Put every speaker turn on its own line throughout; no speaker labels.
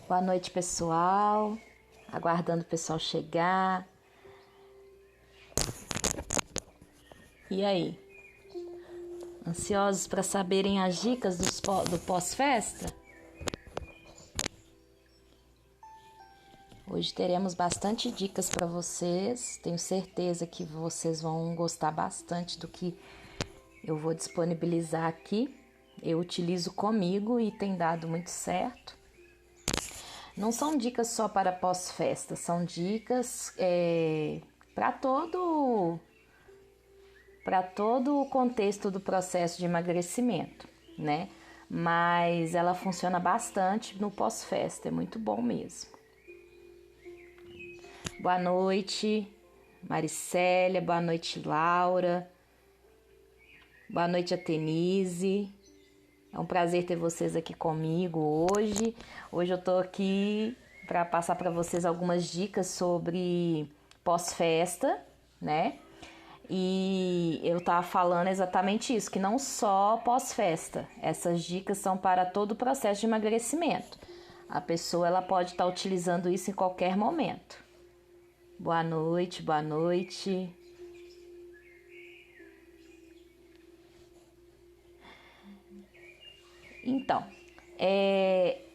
Boa noite, pessoal. Aguardando o pessoal chegar. E aí? Ansiosos para saberem as dicas do pós-festa? Hoje teremos bastante dicas para vocês. Tenho certeza que vocês vão gostar bastante do que eu vou disponibilizar aqui. Eu utilizo comigo e tem dado muito certo. Não são dicas só para pós-festa, são dicas para todo o contexto do processo de emagrecimento, né? Mas ela funciona bastante no pós-festa, é muito bom mesmo. Boa noite, Maricélia, boa noite, Laura, boa noite, Atenise. É um prazer ter vocês aqui comigo hoje. Hoje eu tô aqui para passar para vocês algumas dicas sobre pós-festa, né? E eu tava falando exatamente isso, que não só pós-festa. Essas dicas são para todo o processo de emagrecimento. A pessoa ela pode estar utilizando isso em qualquer momento. Boa noite, boa noite. Então,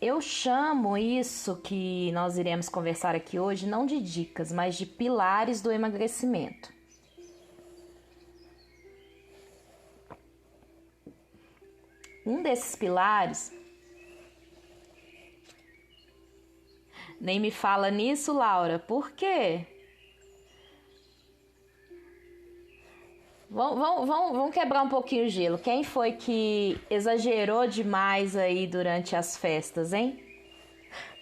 eu chamo isso que nós iremos conversar aqui hoje não de dicas, mas de pilares do emagrecimento. Um desses pilares... Nem me fala nisso, Laura. Por quê? Vamos quebrar um pouquinho o gelo. Quem foi que exagerou demais aí durante as festas, hein?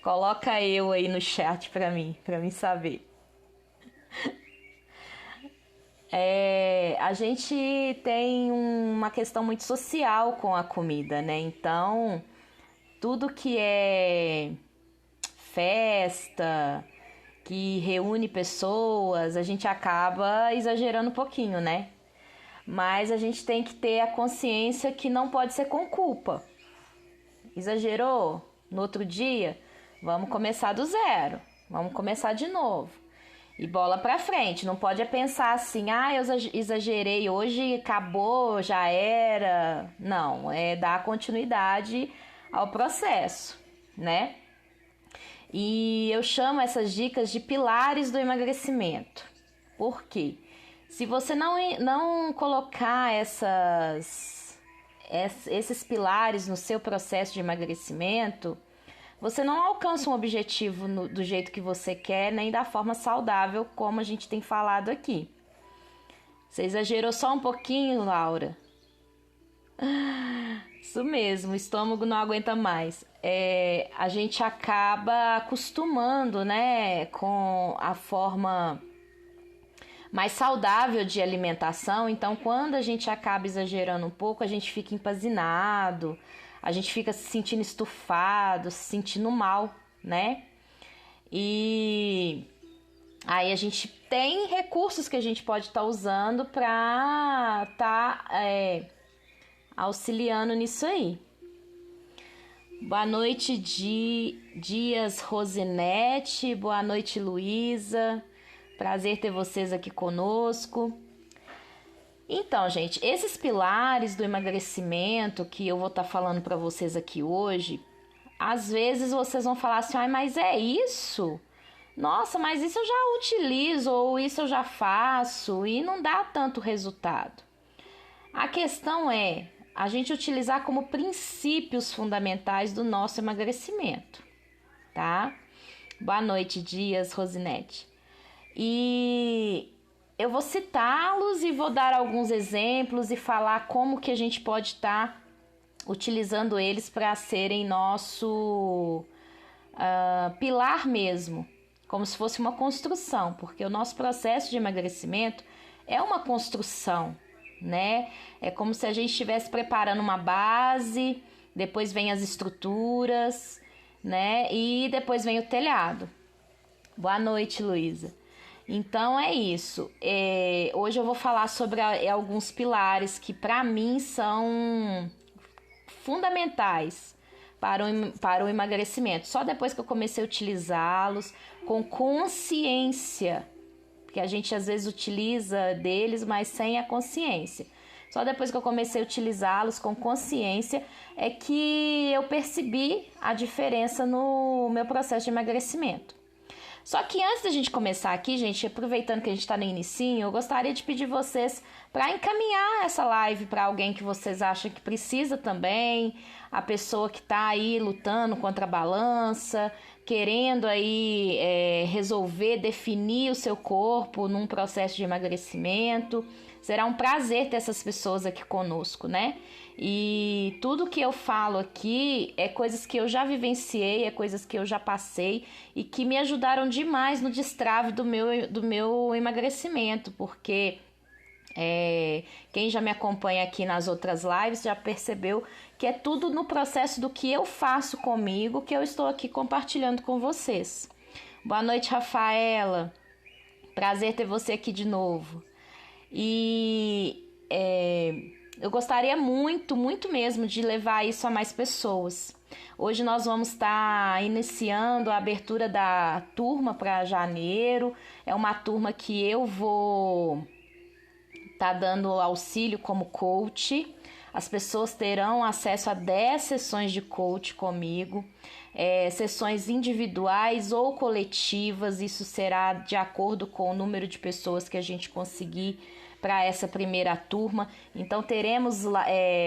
Coloca eu aí no chat pra mim saber. A gente tem uma questão muito social com a comida, né? Então, tudo que é festa, que reúne pessoas, a gente acaba exagerando um pouquinho, né? Mas a gente tem que ter a consciência que não pode ser com culpa. Exagerou? No outro dia, vamos começar do zero. Vamos começar de novo. E bola pra frente. Não pode pensar assim, eu exagerei hoje, acabou, já era. Não, é dar continuidade ao processo, né? E eu chamo essas dicas de pilares do emagrecimento. Por quê? Se você não colocar esses pilares no seu processo de emagrecimento, você não alcança um objetivo do jeito que você quer, nem da forma saudável, como a gente tem falado aqui. Você exagerou só um pouquinho, Laura? Isso mesmo, o estômago não aguenta mais. A gente acaba acostumando, né, com a forma mais saudável de alimentação. Então, quando a gente acaba exagerando um pouco, a gente fica empazinado, a gente fica se sentindo estufado, se sentindo mal, né? E aí a gente tem recursos que a gente pode estar usando para estar auxiliando nisso aí. Boa noite, Dias Rosinete. Boa noite, Luísa. Prazer ter vocês aqui conosco. Então, gente, esses pilares do emagrecimento que eu vou estar falando para vocês aqui hoje, às vezes vocês vão falar assim, mas é isso? Nossa, mas isso eu já utilizo ou isso eu já faço e não dá tanto resultado. A questão é a gente utilizar como princípios fundamentais do nosso emagrecimento, tá? Boa noite, Dias Rosinete. E eu vou citá-los e vou dar alguns exemplos e falar como que a gente pode estar utilizando eles para serem nosso pilar mesmo, como se fosse uma construção, porque o nosso processo de emagrecimento é uma construção, né? É como se a gente estivesse preparando uma base, depois vem as estruturas, né? E depois vem o telhado. Boa noite, Luísa. Então é isso. Hoje eu vou falar sobre alguns pilares que para mim são fundamentais para o emagrecimento. Só depois que eu comecei a utilizá-los com consciência, porque a gente às vezes utiliza deles, mas sem a consciência. Só depois que eu comecei a utilizá-los com consciência é que eu percebi a diferença no meu processo de emagrecimento. Só que antes da gente começar aqui, gente, aproveitando que a gente está no inicinho, eu gostaria de pedir vocês para encaminhar essa live para alguém que vocês acham que precisa também, a pessoa que está aí lutando contra a balança, querendo aí resolver, definir o seu corpo num processo de emagrecimento. Será um prazer ter essas pessoas aqui conosco, né? E tudo que eu falo aqui é coisas que eu já vivenciei, é coisas que eu já passei e que me ajudaram demais no destrave do meu emagrecimento, porque quem já me acompanha aqui nas outras lives já percebeu que é tudo no processo do que eu faço comigo que eu estou aqui compartilhando com vocês. Boa noite, Rafaela. Prazer ter você aqui de novo. E eu gostaria muito, muito mesmo de levar isso a mais pessoas. Hoje nós vamos estar iniciando a abertura da turma para janeiro. É uma turma que eu vou estar dando auxílio como coach. As pessoas terão acesso a 10 sessões de coach comigo, sessões individuais ou coletivas. Isso será de acordo com o número de pessoas que a gente conseguir para essa primeira turma. Então teremos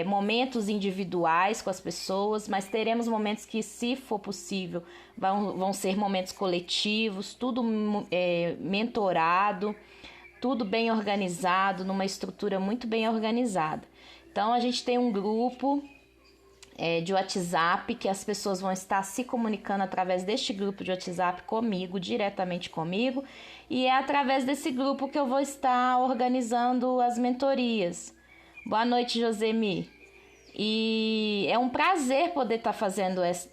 momentos individuais com as pessoas, mas teremos momentos que, se for possível, vão ser momentos coletivos, tudo mentorado, tudo bem organizado, numa estrutura muito bem organizada. Então a gente tem um grupo de WhatsApp que as pessoas vão estar se comunicando através deste grupo de WhatsApp comigo, diretamente comigo, e é através desse grupo que eu vou estar organizando as mentorias. Boa noite, Josemi. E é um prazer poder estar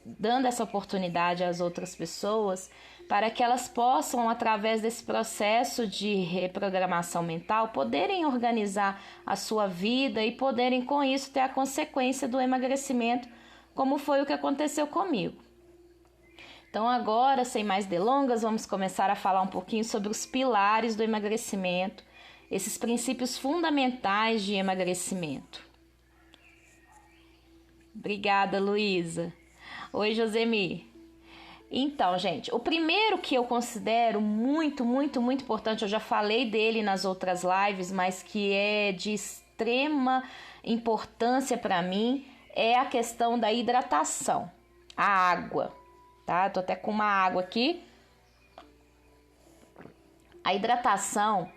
dando essa oportunidade às outras pessoas para que elas possam, através desse processo de reprogramação mental, poderem organizar a sua vida e poderem, com isso, ter a consequência do emagrecimento, como foi o que aconteceu comigo. Então agora, sem mais delongas, vamos começar a falar um pouquinho sobre os pilares do emagrecimento, esses princípios fundamentais de emagrecimento. Obrigada, Luísa. Oi, Josemi. Então, gente, o primeiro que eu considero muito, muito, muito importante, eu já falei dele nas outras lives, mas que é de extrema importância para mim, é a questão da hidratação, a água, tá? Tô até com uma água aqui. A hidratação,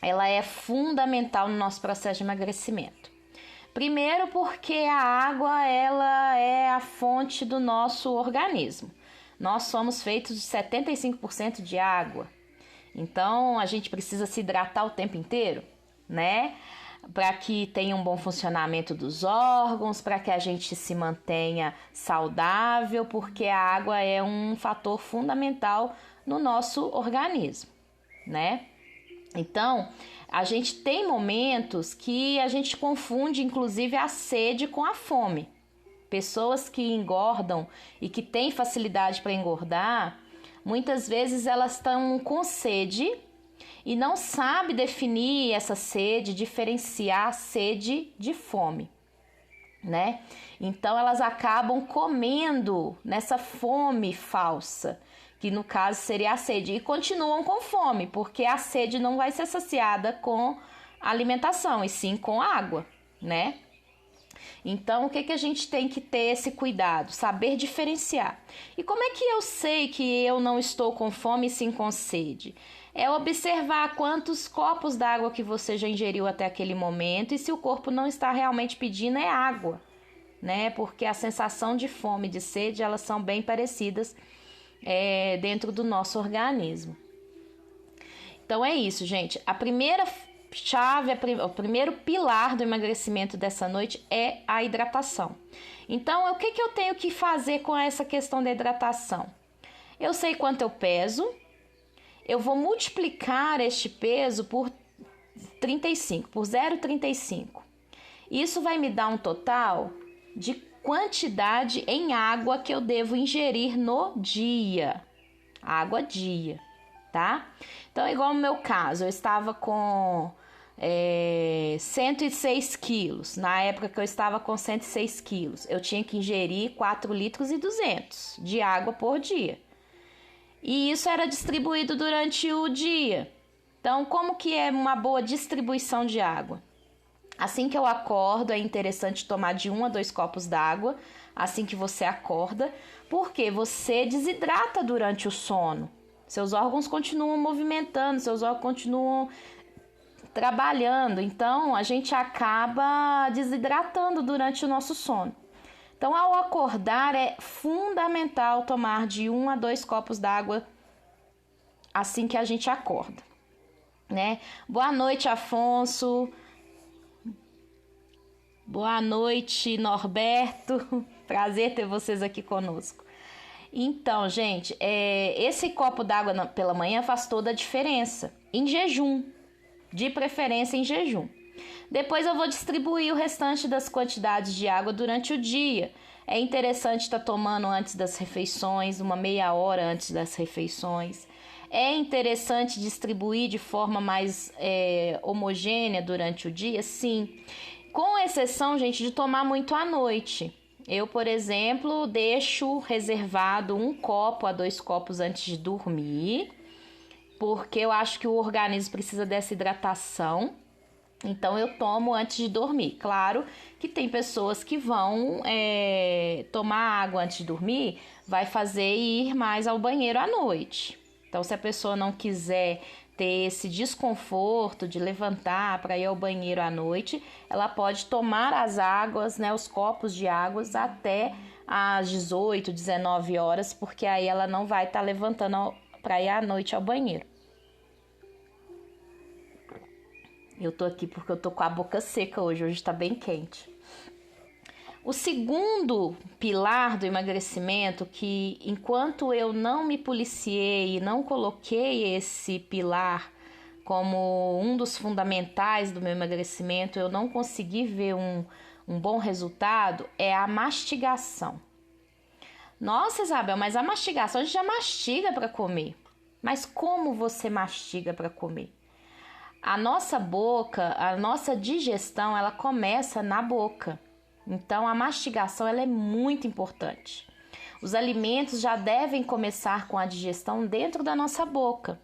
ela é fundamental no nosso processo de emagrecimento. Primeiro porque a água, ela é a fonte do nosso organismo. Nós somos feitos de 75% de água, então a gente precisa se hidratar o tempo inteiro, né? Para que tenha um bom funcionamento dos órgãos, para que a gente se mantenha saudável, porque a água é um fator fundamental no nosso organismo, né? Então, a gente tem momentos que a gente confunde, inclusive, a sede com a fome. Pessoas que engordam e que têm facilidade para engordar, muitas vezes elas estão com sede e não sabem definir essa sede, diferenciar sede de fome, né? Então elas acabam comendo nessa fome falsa, que no caso seria a sede, e continuam com fome, porque a sede não vai ser associada com alimentação, e sim com água, né? Então, o que a gente tem que ter esse cuidado? Saber diferenciar. E como é que eu sei que eu não estou com fome e sim com sede? É observar quantos copos d'água que você já ingeriu até aquele momento e se o corpo não está realmente pedindo é água, né? Porque a sensação de fome e de sede, elas são bem parecidas dentro do nosso organismo. Então é isso, gente. A primeira chave, o primeiro pilar do emagrecimento dessa noite é a hidratação. Então, o que eu tenho que fazer com essa questão da hidratação? Eu sei quanto eu peso, eu vou multiplicar este peso por 35, por 0,35. Isso vai me dar um total de quantidade em água que eu devo ingerir no dia. Água dia, tá? Então, igual no meu caso, eu estava com 106 quilos. Na época que eu estava com 106 quilos, eu tinha que ingerir 4 litros e 200 de água por dia. E isso era distribuído durante o dia. Então, como que é uma boa distribuição de água? Assim que eu acordo, é interessante tomar de 1 a 2 copos d'água, assim que você acorda, porque você desidrata durante o sono. Seus órgãos continuam movimentando, seus órgãos continuam trabalhando, então a gente acaba desidratando durante o nosso sono. Então, ao acordar, é fundamental tomar de 1 a 2 copos d'água assim que a gente acorda, né? Boa noite, Afonso. Boa noite, Norberto. Prazer ter vocês aqui conosco. Então, gente, esse copo d'água pela manhã faz toda a diferença. Em jejum, de preferência em jejum. Depois eu vou distribuir o restante das quantidades de água durante o dia. É interessante estar tomando antes das refeições, uma meia hora antes das refeições. É interessante distribuir de forma mais homogênea durante o dia? Sim. Com exceção, gente, de tomar muito à noite. Eu, por exemplo, deixo reservado 1 copo a 2 copos antes de dormir, porque eu acho que o organismo precisa dessa hidratação. Então, eu tomo antes de dormir. Claro que tem pessoas que vão tomar água antes de dormir, vai fazer ir mais ao banheiro à noite. Então, se a pessoa não quiser ter esse desconforto de levantar para ir ao banheiro à noite, ela pode tomar as águas, né, os copos de águas até às 18, 19 horas, porque aí ela não vai estar levantando para ir à noite ao banheiro. Eu tô aqui porque eu tô com a boca seca hoje tá bem quente. O segundo pilar do emagrecimento, que enquanto eu não me policiei e não coloquei esse pilar como um dos fundamentais do meu emagrecimento, eu não consegui ver um bom resultado, é a mastigação. Nossa, Isabel, mas a mastigação a gente já mastiga para comer. Mas como você mastiga para comer? A nossa boca, a nossa digestão, ela começa na boca. Então, a mastigação ela é muito importante. Os alimentos já devem começar com a digestão dentro da nossa boca.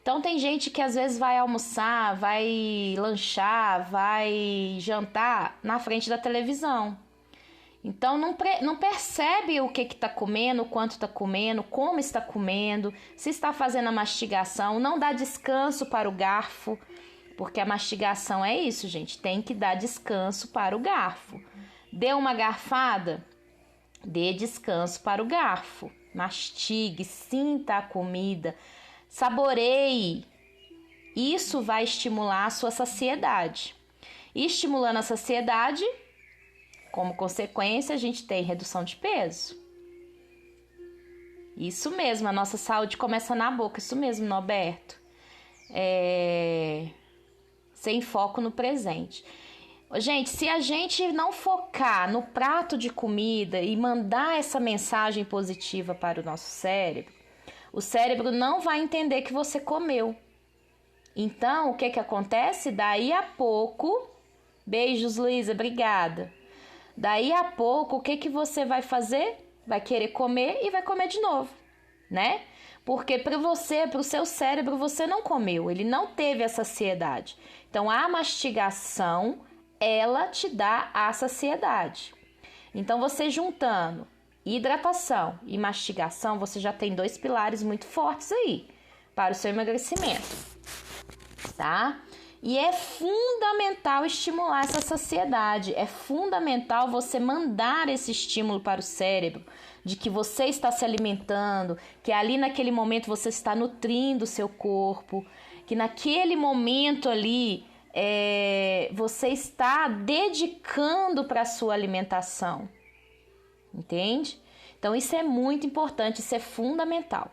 Então, tem gente que às vezes vai almoçar, vai lanchar, vai jantar na frente da televisão. Então, não percebe o que está comendo, o quanto está comendo, como está comendo, se está fazendo a mastigação, não dá descanso para o garfo, porque a mastigação é isso, gente, tem que dar descanso para o garfo. Deu uma garfada, dê descanso para o garfo, mastigue, sinta a comida, saboreie. Isso vai estimular a sua saciedade. E estimulando a saciedade, como consequência, a gente tem redução de peso. Isso mesmo, a nossa saúde começa na boca, isso mesmo, Norberto. Sem foco no presente. Gente, se a gente não focar no prato de comida e mandar essa mensagem positiva para o nosso cérebro, o cérebro não vai entender que você comeu. Então, o que acontece? Daí a pouco, beijos, Luísa, obrigada. Daí a pouco, o que você vai fazer? Vai querer comer e vai comer de novo, né? Porque para o seu cérebro, você não comeu, ele não teve a saciedade. Então, a mastigação, ela te dá a saciedade. Então, você juntando hidratação e mastigação, você já tem 2 pilares muito fortes aí para o seu emagrecimento, tá? E é fundamental estimular essa saciedade, é fundamental você mandar esse estímulo para o cérebro de que você está se alimentando, que ali naquele momento você está nutrindo o seu corpo, que naquele momento ali você está dedicando para a sua alimentação, entende? Então isso é muito importante, isso é fundamental.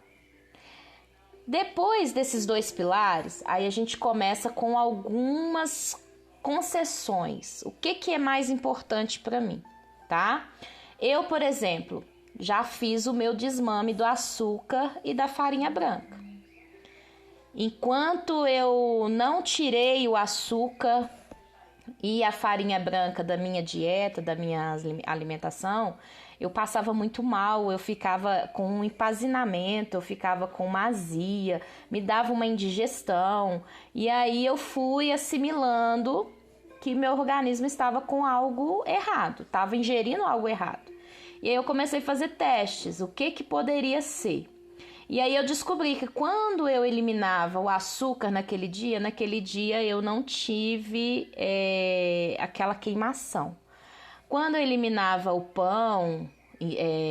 Depois desses 2 pilares, aí a gente começa com algumas concessões. O que é mais importante para mim? tá? Eu, por exemplo, já fiz o meu desmame do açúcar e da farinha branca. Enquanto eu não tirei o açúcar e a farinha branca da minha dieta, da minha alimentação, eu passava muito mal, eu ficava com um empazinamento, eu ficava com uma azia, me dava uma indigestão, e aí eu fui assimilando que meu organismo estava com algo errado, estava ingerindo algo errado. E aí eu comecei a fazer testes, o que poderia ser? E aí eu descobri que quando eu eliminava o açúcar naquele dia eu não tive aquela queimação. Quando eu eliminava o pão,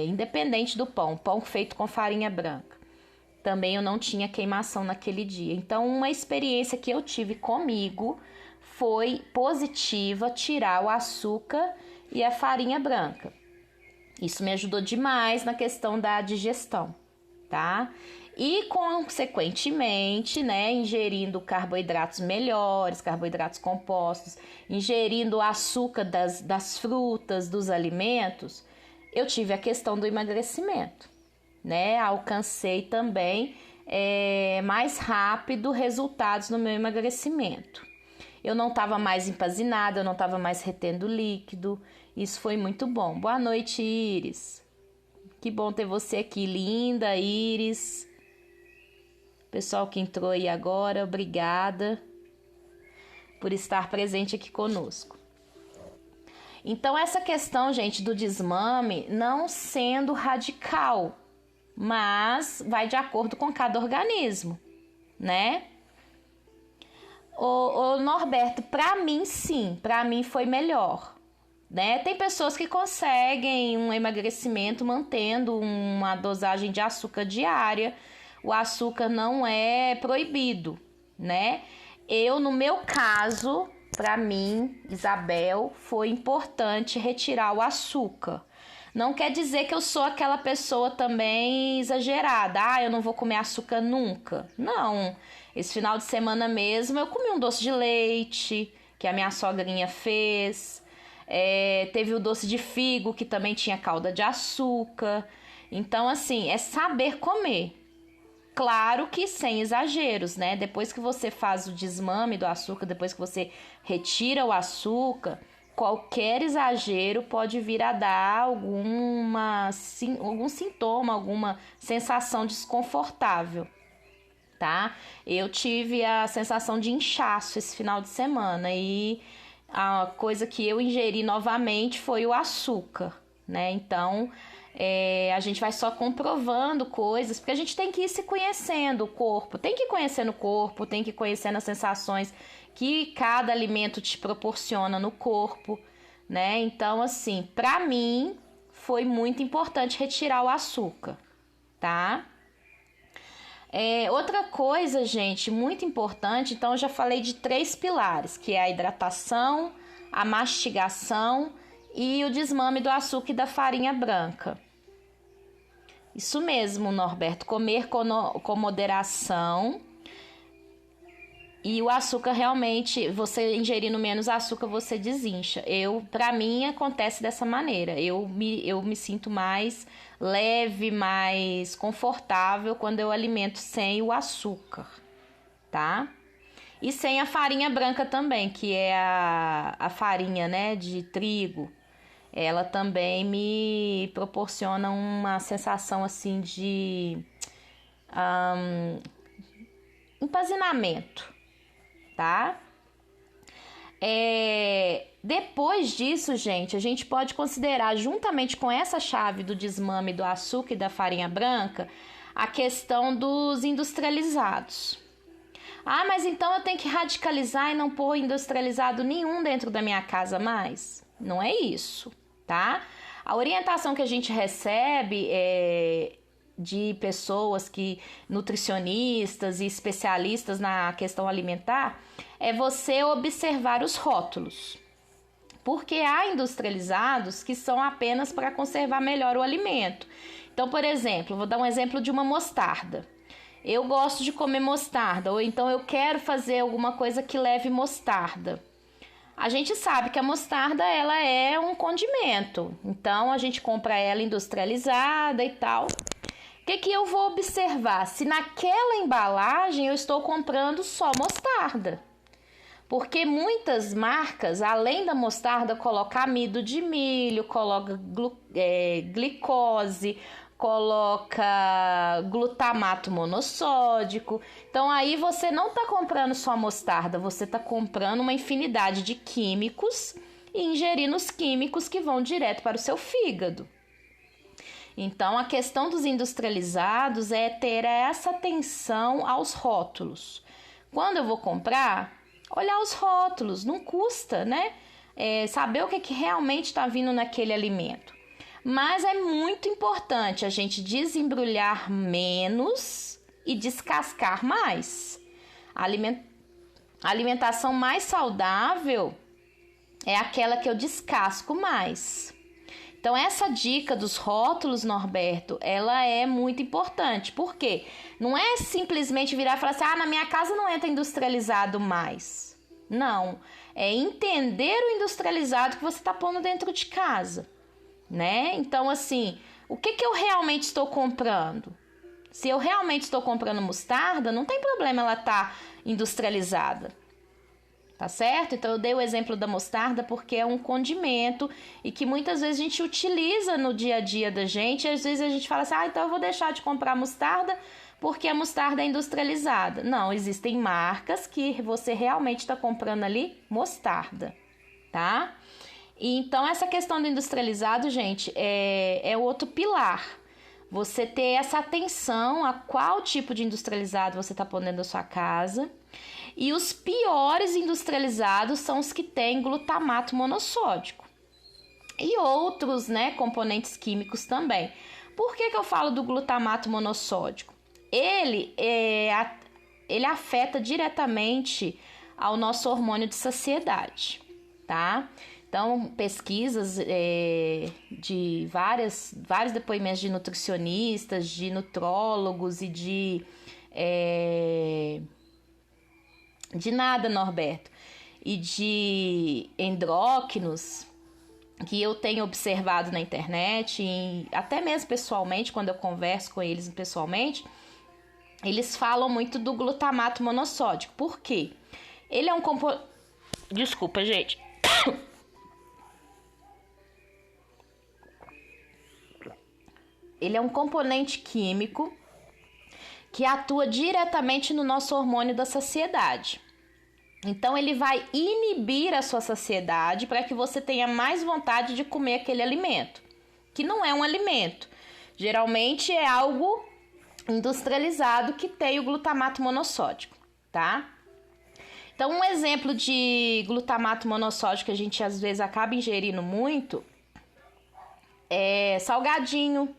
independente do pão feito com farinha branca, também eu não tinha queimação naquele dia. Então, uma experiência que eu tive comigo foi positiva, tirar o açúcar e a farinha branca. Isso me ajudou demais na questão da digestão, tá? E, consequentemente, né, ingerindo carboidratos melhores, carboidratos compostos, ingerindo o açúcar das frutas, dos alimentos, eu tive a questão do emagrecimento, né? Alcancei também mais rápido resultados no meu emagrecimento. Eu não estava mais empazinada, eu não estava mais retendo líquido, isso foi muito bom. Boa noite, Iris. Que bom ter você aqui, linda, Iris. Pessoal que entrou aí agora, obrigada por estar presente aqui conosco. Então, essa questão, gente, do desmame não sendo radical, mas vai de acordo com cada organismo, né? Ô Norberto, pra mim sim, pra mim foi melhor, né? Tem pessoas que conseguem um emagrecimento mantendo uma dosagem de açúcar diária. O açúcar não é proibido, né? No meu caso, pra mim, Isabel, foi importante retirar o açúcar. Não quer dizer que eu sou aquela pessoa também exagerada. Eu não vou comer açúcar nunca. Não. Esse final de semana mesmo eu comi um doce de leite que a minha sogrinha fez. Teve o doce de figo que também tinha calda de açúcar. Então, assim, é saber comer. Claro que sem exageros, né? Depois que você faz o desmame do açúcar, depois que você retira o açúcar, qualquer exagero pode vir a dar algum sintoma, alguma sensação desconfortável, tá? Eu tive a sensação de inchaço esse final de semana e a coisa que eu ingeri novamente foi o açúcar, né? Então, a gente vai só comprovando coisas, porque a gente tem que ir se conhecendo o corpo, tem que ir conhecendo o corpo, tem que ir conhecendo as sensações que cada alimento te proporciona no corpo, né? Então, assim, pra mim foi muito importante retirar o açúcar, tá? Outra coisa, gente, muito importante, então eu já falei de 3 pilares, que é a hidratação, a mastigação e o desmame do açúcar e da farinha branca. Isso mesmo, Norberto, comer com moderação. E o açúcar realmente, você ingerindo menos açúcar, você desincha. Pra mim, acontece dessa maneira. Eu me sinto mais leve, mais confortável quando eu alimento sem o açúcar, tá? E sem a farinha branca também, que é a farinha, né, de trigo. Ela também me proporciona uma sensação assim de empazinamento, tá? Depois disso, gente, a gente pode considerar, juntamente com essa chave do desmame do açúcar e da farinha branca, a questão dos industrializados. Mas então eu tenho que radicalizar e não pôr industrializado nenhum dentro da minha casa mais? Não é isso, tá? A orientação que a gente recebe de pessoas nutricionistas e especialistas na questão alimentar, é você observar os rótulos. Porque há industrializados que são apenas para conservar melhor o alimento. Então, por exemplo, vou dar um exemplo de uma mostarda. Eu gosto de comer mostarda, ou então eu quero fazer alguma coisa que leve mostarda. A gente sabe que a mostarda ela é um condimento, então a gente compra ela industrializada e tal. O que eu vou observar? Se naquela embalagem eu estou comprando só mostarda. Porque muitas marcas, além da mostarda, colocam amido de milho, coloca glicose, coloca glutamato monossódico. Então aí você não está comprando só mostarda, você está comprando uma infinidade de químicos e ingerindo os químicos que vão direto para o seu fígado. Então a questão dos industrializados é ter essa atenção aos rótulos. Quando eu vou comprar, olhar os rótulos, não custa, né? Saber o que realmente está vindo naquele alimento. Mas é muito importante a gente desembrulhar menos e descascar mais. A alimentação mais saudável é aquela que eu descasco mais. Então, essa dica dos rótulos, Norberto, ela é muito importante. Por quê? Não é simplesmente virar e falar assim, na minha casa não entra industrializado mais. Não, é entender o industrializado que você está pondo dentro de casa, né? Então, assim, o que eu realmente estou comprando? Se eu realmente estou comprando mostarda, não tem problema ela estar industrializada. Tá certo? Então eu dei o exemplo da mostarda porque é um condimento e que muitas vezes a gente utiliza no dia a dia da gente, e às vezes a gente fala assim, então eu vou deixar de comprar mostarda porque a mostarda é industrializada. Não, existem marcas que você realmente está comprando ali mostarda, tá? E então essa questão do industrializado, gente, é outro pilar. Você ter essa atenção a qual tipo de industrializado você está pondo na sua casa. E os piores industrializados são os que têm glutamato monossódico. E outros, né, componentes químicos também. Por que eu falo do glutamato monossódico? Ele afeta diretamente ao nosso hormônio de saciedade, tá? Então, pesquisas de vários depoimentos de nutricionistas, de nutrólogos e de nada, Norberto, e de endócrinos que eu tenho observado na internet e até mesmo pessoalmente, quando eu converso com eles pessoalmente, eles falam muito do glutamato monossódico. Por quê? Ele é um componente... Desculpa, gente. Ele é um componente químico que atua diretamente no nosso hormônio da saciedade. Então, ele vai inibir a sua saciedade para que você tenha mais vontade de comer aquele alimento, que não é um alimento. Geralmente é algo industrializado que tem o glutamato monossódico, tá? Então, um exemplo de glutamato monossódico que a gente às vezes acaba ingerindo muito é salgadinho.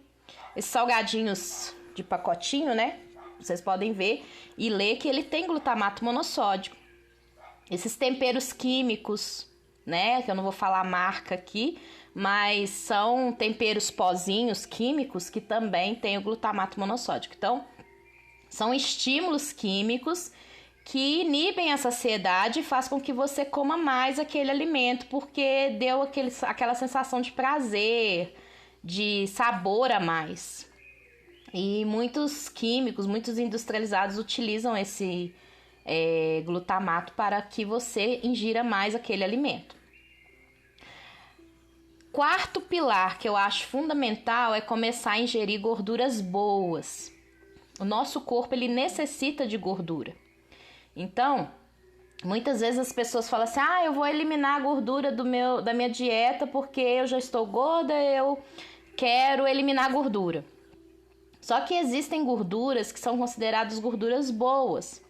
Esses salgadinhos de pacotinho, né? Vocês podem ver e ler que ele tem glutamato monossódico. Esses temperos químicos, né? Que eu não vou falar a marca aqui, mas são temperos pozinhos químicos que também têm o glutamato monossódico. Então, são estímulos químicos que inibem a saciedade e faz com que você coma mais aquele alimento, porque deu aquela sensação de prazer, de sabor a mais. E muitos químicos, muitos industrializados utilizam esse glutamato para que você ingira mais aquele alimento. Quarto pilar que eu acho fundamental é começar a ingerir gorduras boas. O nosso corpo ele necessita de gordura. Então, muitas vezes as pessoas falam assim, eu vou eliminar a gordura da minha dieta porque eu já estou gorda, eu quero eliminar a gordura. Só que existem gorduras que são consideradas gorduras boas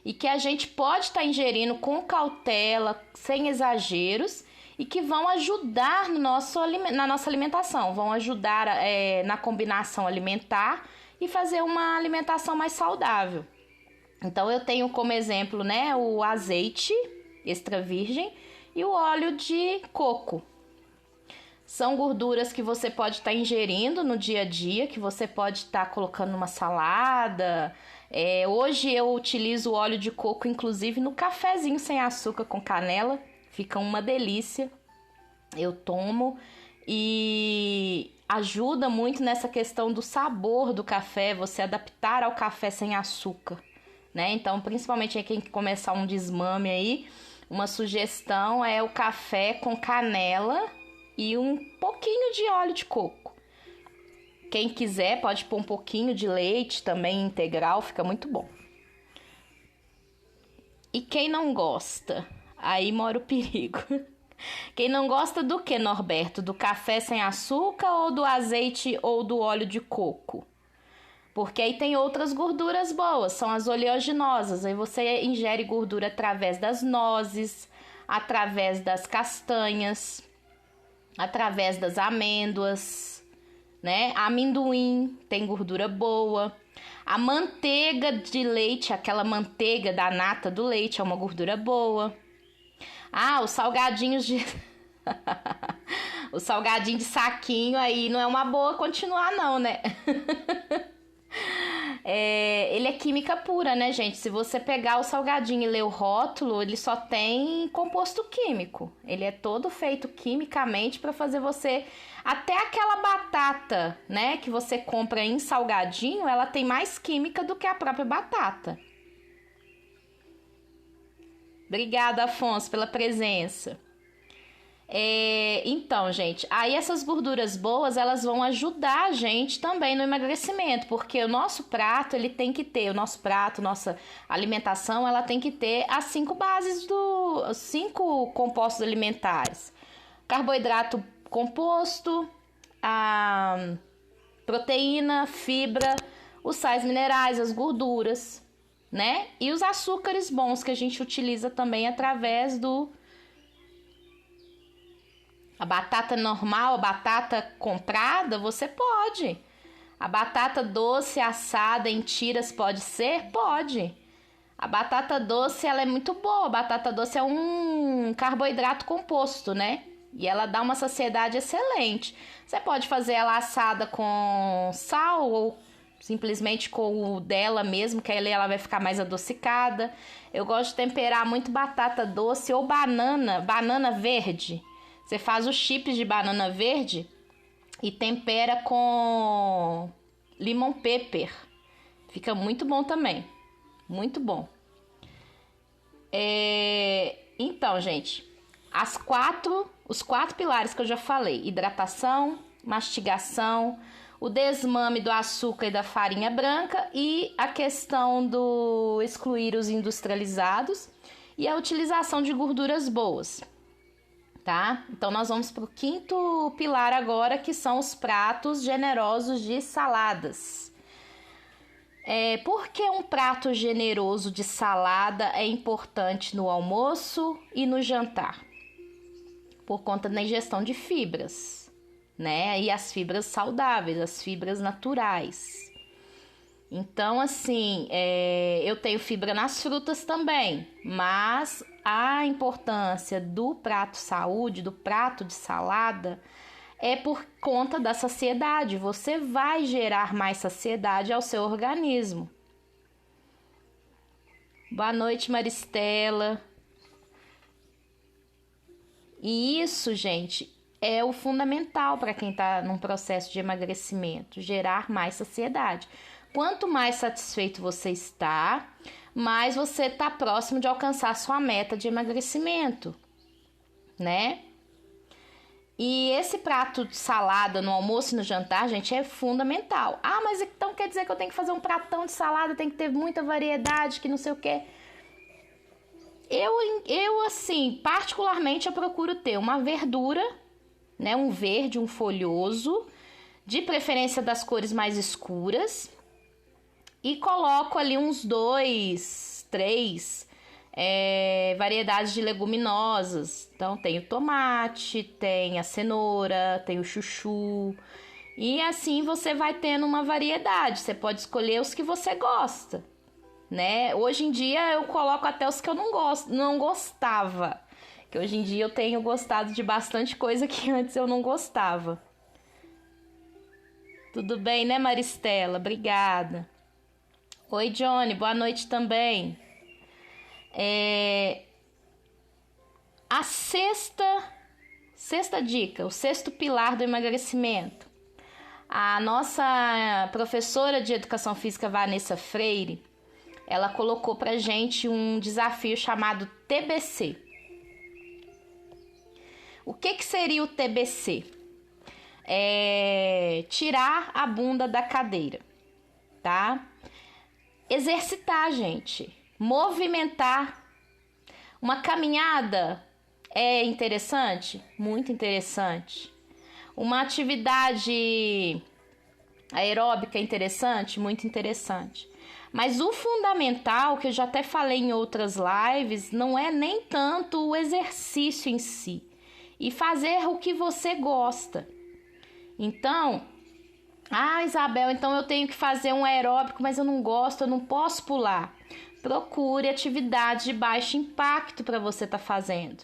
e que a gente pode estar ingerindo com cautela, sem exageros, e que vão ajudar na nossa alimentação, vão ajudar na combinação alimentar e fazer uma alimentação mais saudável. Então eu tenho como exemplo, né, o azeite extra virgem e o óleo de coco. São gorduras que você pode estar ingerindo no dia a dia, que você pode estar colocando numa salada. Hoje eu utilizo o óleo de coco, inclusive, no cafezinho sem açúcar com canela. Fica uma delícia. Eu tomo e ajuda muito nessa questão do sabor do café, você adaptar ao café sem açúcar, né? Então, principalmente aí quem começar um desmame aí, uma sugestão é o café com canela e um pouquinho de óleo de coco. Quem quiser pode pôr um pouquinho de leite também integral, fica muito bom. E quem não gosta? Aí mora o perigo. Quem não gosta do que, Norberto? Do café sem açúcar ou do azeite ou do óleo de coco? Porque aí tem outras gorduras boas, são as oleaginosas. Aí você ingere gordura através das nozes, através das castanhas, através das amêndoas, né? Amendoim tem gordura boa. A manteiga de leite, aquela manteiga da nata do leite, é uma gordura boa. Ah, os salgadinhos de... o salgadinho de saquinho aí não é uma boa continuar não, né? Ele é química pura, né, gente? Se você pegar o salgadinho e ler o rótulo, ele só tem composto químico. Ele é todo feito quimicamente para fazer você... Até aquela batata, né, que você compra em salgadinho, ela tem mais química do que a própria batata. Obrigada, Afonso, pela presença. Então, gente, aí essas gorduras boas, elas vão ajudar a gente também no emagrecimento, porque o nosso prato, ele tem que ter, nossa alimentação, ela tem que ter as 5 bases os 5 compostos alimentares. Carboidrato composto, a proteína, fibra, os sais minerais, as gorduras, né? E os açúcares bons que a gente utiliza também através a batata normal, a batata comprada, você pode. A batata doce assada em tiras pode ser? Pode. A batata doce, ela é muito boa. A batata doce é um carboidrato composto, né? E ela dá uma saciedade excelente. Você pode fazer ela assada com sal ou simplesmente com o dela mesmo, que aí ela vai ficar mais adocicada. Eu gosto de temperar muito batata doce ou banana verde. Você faz os chips de banana verde e tempera com lemon pepper. Fica muito bom também. Muito bom. Então, gente, os 4 pilares que eu já falei: hidratação, mastigação, o desmame do açúcar e da farinha branca e a questão do excluir os industrializados e a utilização de gorduras boas, tá? Então nós vamos para o 5º pilar agora, que são os pratos generosos de saladas. Por que um prato generoso de salada é importante no almoço e no jantar? Por conta da ingestão de fibras, né? E as fibras saudáveis, as fibras naturais. Então, assim, eu tenho fibra nas frutas também, mas a importância do prato saúde, do prato de salada, é por conta da saciedade. Você vai gerar mais saciedade ao seu organismo. Boa noite, Maristela. E isso, gente, é o fundamental para quem está num processo de emagrecimento, gerar mais saciedade. Quanto mais satisfeito você está, mais você está próximo de alcançar sua meta de emagrecimento, né? E esse prato de salada no almoço e no jantar, gente, é fundamental. Ah, mas então quer dizer que eu tenho que fazer um pratão de salada, tem que ter muita variedade, que não sei o quê. Eu assim, particularmente, eu procuro ter uma verdura, né? Um verde, um folhoso, de preferência das cores mais escuras. E coloco ali uns 2, 3 variedades de leguminosas. Então tem o tomate, tem a cenoura, tem o chuchu. E assim você vai tendo uma variedade. Você pode escolher os que você gosta, né? Hoje em dia eu coloco até os que eu não gostava. Que hoje em dia eu tenho gostado de bastante coisa que antes eu não gostava. Tudo bem, né, Maristela? Obrigada. Oi, Johnny, boa noite também. A sexta dica, o sexto pilar do emagrecimento. A nossa professora de Educação Física, Vanessa Freire, ela colocou pra gente um desafio chamado TBC. O que seria o TBC? É tirar a bunda da cadeira, tá? Exercitar, gente. Movimentar. Uma caminhada é interessante? Muito interessante. Uma atividade aeróbica é interessante? Muito interessante. Mas o fundamental, que eu já até falei em outras lives, não é nem tanto o exercício em si, e fazer o que você gosta. Então, Isabel, então eu tenho que fazer um aeróbico, mas eu não gosto, eu não posso pular. Procure atividade de baixo impacto para você estar fazendo,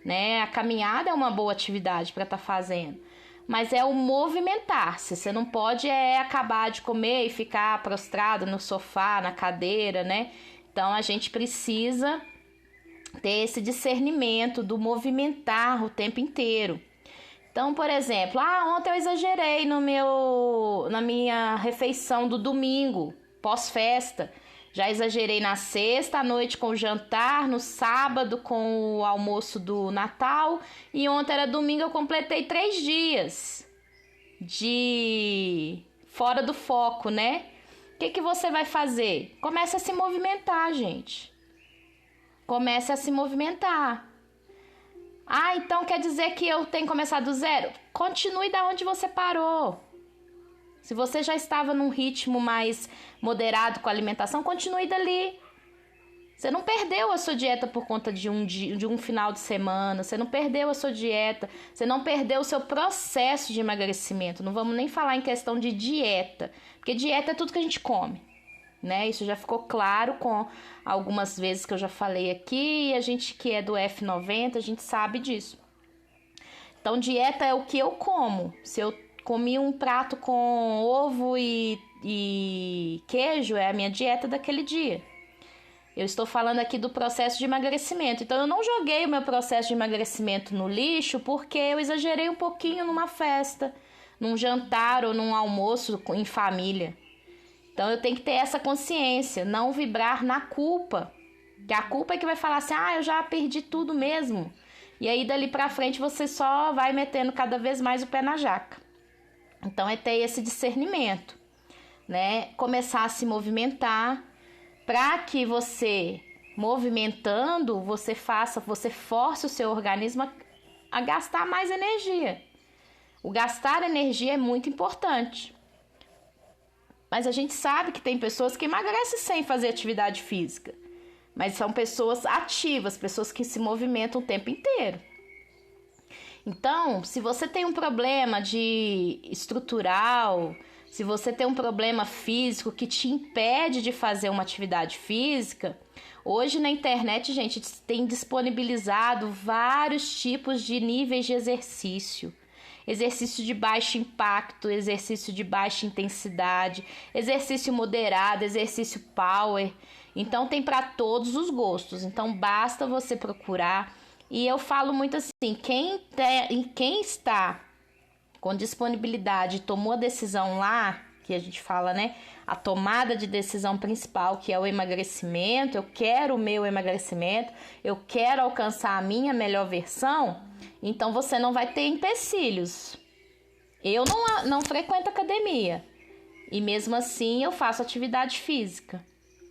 né? A caminhada é uma boa atividade para estar fazendo, mas é o movimentar-se. Você não pode acabar de comer e ficar prostrado no sofá, na cadeira, né? Então a gente precisa ter esse discernimento do movimentar o tempo inteiro. Então, por exemplo, ontem eu exagerei na minha refeição do domingo, pós-festa. Já exagerei na sexta à noite com o jantar, no sábado com o almoço do Natal, e ontem era domingo, eu completei 3 dias de fora do foco, né? O que você vai fazer? Comece a se movimentar, gente. Comece a se movimentar. Então quer dizer que eu tenho que começar do zero? Continue da onde você parou. Se você já estava num ritmo mais moderado com a alimentação, continue dali. Você não perdeu a sua dieta por conta de um final de semana. Você não perdeu a sua dieta. Você não perdeu o seu processo de emagrecimento. Não vamos nem falar em questão de dieta. Porque dieta é tudo que a gente come, né? Isso já ficou claro com algumas vezes que eu já falei aqui. E a gente que é do F90, a gente sabe disso. Então, dieta é o que eu como. Se eu comi um prato com ovo e queijo, é a minha dieta daquele dia. Eu estou falando aqui do processo de emagrecimento. Então, eu não joguei o meu processo de emagrecimento no lixo porque eu exagerei um pouquinho numa festa, num jantar ou num almoço em família. Então, eu tenho que ter essa consciência, não vibrar na culpa. Que a culpa é que vai falar assim, eu já perdi tudo mesmo. E aí, dali pra frente, você só vai metendo cada vez mais o pé na jaca. Então, é ter esse discernimento, né? Começar a se movimentar para que você, movimentando, você force o seu organismo a gastar mais energia. O gastar energia é muito importante. Mas a gente sabe que tem pessoas que emagrecem sem fazer atividade física. Mas são pessoas ativas, pessoas que se movimentam o tempo inteiro. Então, se você tem um problema estrutural, se você tem um problema físico que te impede de fazer uma atividade física, hoje na internet, gente, tem disponibilizado vários tipos de níveis de exercício. Exercício de baixo impacto, exercício de baixa intensidade, exercício moderado, exercício power. Então, tem para todos os gostos. Então, basta você procurar. E eu falo muito assim, quem está com disponibilidade, tomou a decisão lá, que a gente fala, né? A tomada de decisão principal, que é o emagrecimento, eu quero o meu emagrecimento, eu quero alcançar a minha melhor versão, então você não vai ter empecilhos. Eu não frequento academia, e mesmo assim eu faço atividade física,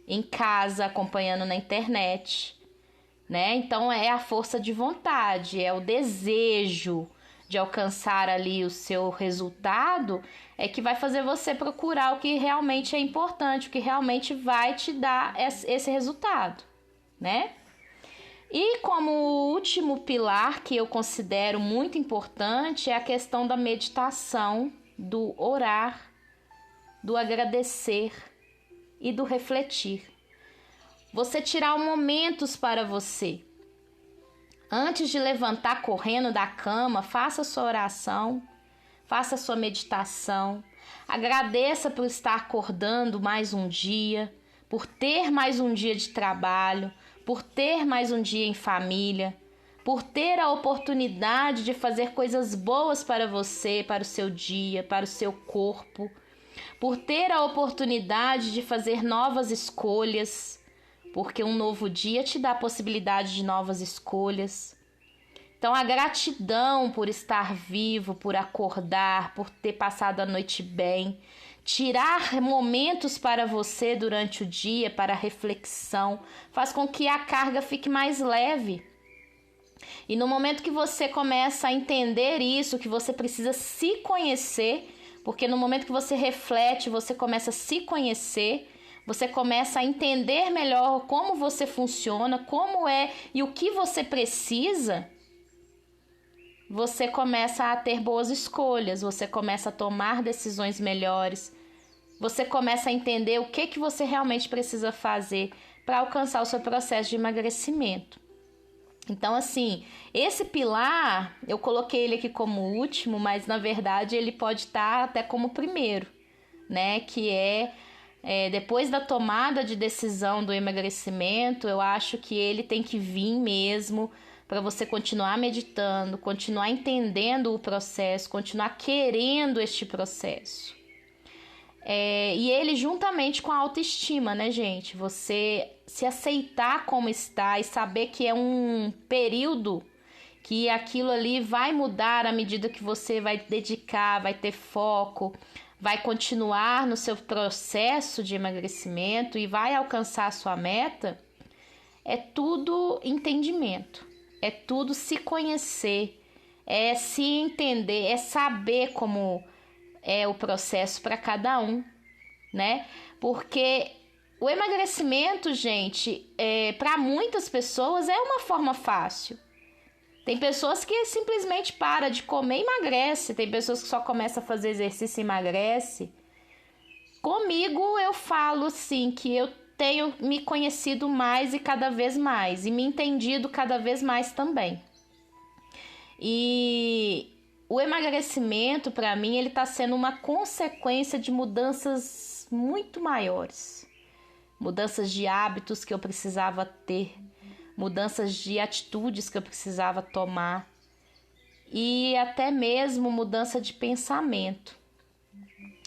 em casa, acompanhando na internet, né? Então é a força de vontade, é o desejo de alcançar ali o seu resultado, é que vai fazer você procurar o que realmente é importante, o que realmente vai te dar esse resultado, né? E como último pilar que eu considero muito importante é a questão da meditação, do orar, do agradecer e do refletir. Você tirar momentos para você. Antes de levantar correndo da cama, faça sua oração, faça sua meditação. Agradeça por estar acordando mais um dia, por ter mais um dia de trabalho, por ter mais um dia em família, por ter a oportunidade de fazer coisas boas para você, para o seu dia, para o seu corpo, por ter a oportunidade de fazer novas escolhas, porque um novo dia te dá a possibilidade de novas escolhas. Então, a gratidão por estar vivo, por acordar, por ter passado a noite bem, tirar momentos para você durante o dia, para reflexão, faz com que a carga fique mais leve. E no momento que você começa a entender isso, que você precisa se conhecer, porque no momento que você reflete, você começa a se conhecer, você começa a entender melhor como você funciona, como é e o que você precisa, você começa a ter boas escolhas, você começa a tomar decisões melhores, você começa a entender o que você realmente precisa fazer para alcançar o seu processo de emagrecimento. Então, assim, esse pilar, eu coloquei ele aqui como último, mas na verdade ele pode estar até como primeiro, né? Que depois da tomada de decisão do emagrecimento, eu acho que ele tem que vir mesmo para você continuar meditando, continuar entendendo o processo, continuar querendo este processo. E ele juntamente com a autoestima, né, gente? Você se aceitar como está e saber que é um período que aquilo ali vai mudar à medida que você vai dedicar, vai ter foco, vai continuar no seu processo de emagrecimento e vai alcançar a sua meta, é tudo entendimento, é tudo se conhecer, é se entender, é saber como é o processo para cada um, né? Porque o emagrecimento, gente, para muitas pessoas é uma forma fácil. Tem pessoas que simplesmente param de comer e emagrece. Tem pessoas que só começam a fazer exercício e emagrece. Comigo eu falo sim que eu tenho me conhecido mais e cada vez mais e me entendido cada vez mais também. E o emagrecimento, para mim, ele está sendo uma consequência de mudanças muito maiores. Mudanças de hábitos que eu precisava ter, mudanças de atitudes que eu precisava tomar e até mesmo mudança de pensamento.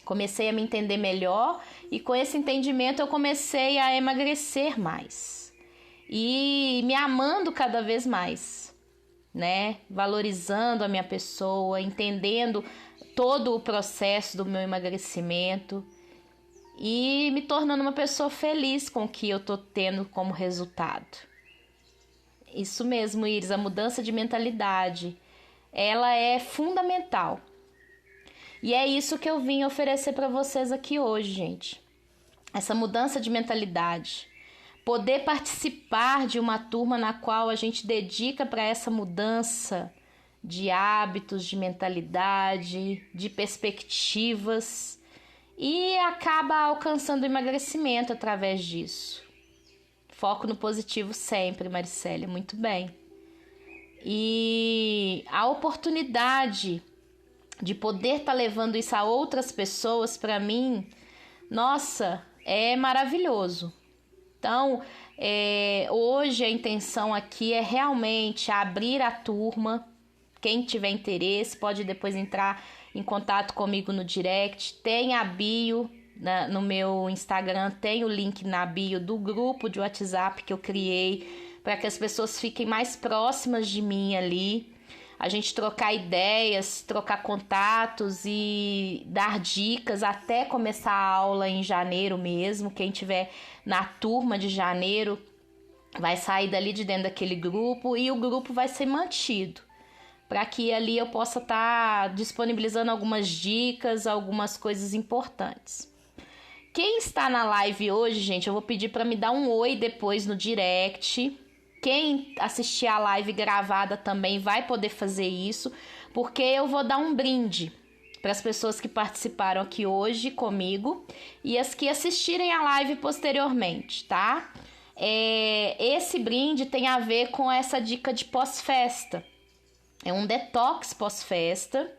Comecei a me entender melhor e com esse entendimento eu comecei a emagrecer mais e me amando cada vez mais, né? Valorizando a minha pessoa, entendendo todo o processo do meu emagrecimento e me tornando uma pessoa feliz com o que eu tô tendo como resultado. Isso mesmo, Iris, a mudança de mentalidade, ela é fundamental. E é isso que eu vim oferecer para vocês aqui hoje, gente. Essa mudança de mentalidade. Poder participar de uma turma na qual a gente dedica para essa mudança de hábitos, de mentalidade, de perspectivas e acaba alcançando o emagrecimento através disso. Foco no positivo sempre, Maricélia, muito bem. E a oportunidade de poder estar levando isso a outras pessoas, para mim, nossa, é maravilhoso. Então, hoje a intenção aqui é realmente abrir a turma. Quem tiver interesse pode depois entrar em contato comigo no direct. Tem a bio no meu Instagram, tem o link na bio do grupo de WhatsApp que eu criei para que as pessoas fiquem mais próximas de mim ali. A gente trocar ideias, trocar contatos e dar dicas até começar a aula em janeiro mesmo. Quem tiver na turma de janeiro vai sair dali de dentro daquele grupo e o grupo vai ser mantido, para que ali eu possa estar disponibilizando algumas dicas, algumas coisas importantes. Quem está na live hoje, gente, eu vou pedir para me dar um oi depois no direct. Quem assistir a live gravada também vai poder fazer isso, porque eu vou dar um brinde para as pessoas que participaram aqui hoje comigo e as que assistirem a live posteriormente, tá? Esse brinde tem a ver com essa dica de pós-festa. É um detox pós-festa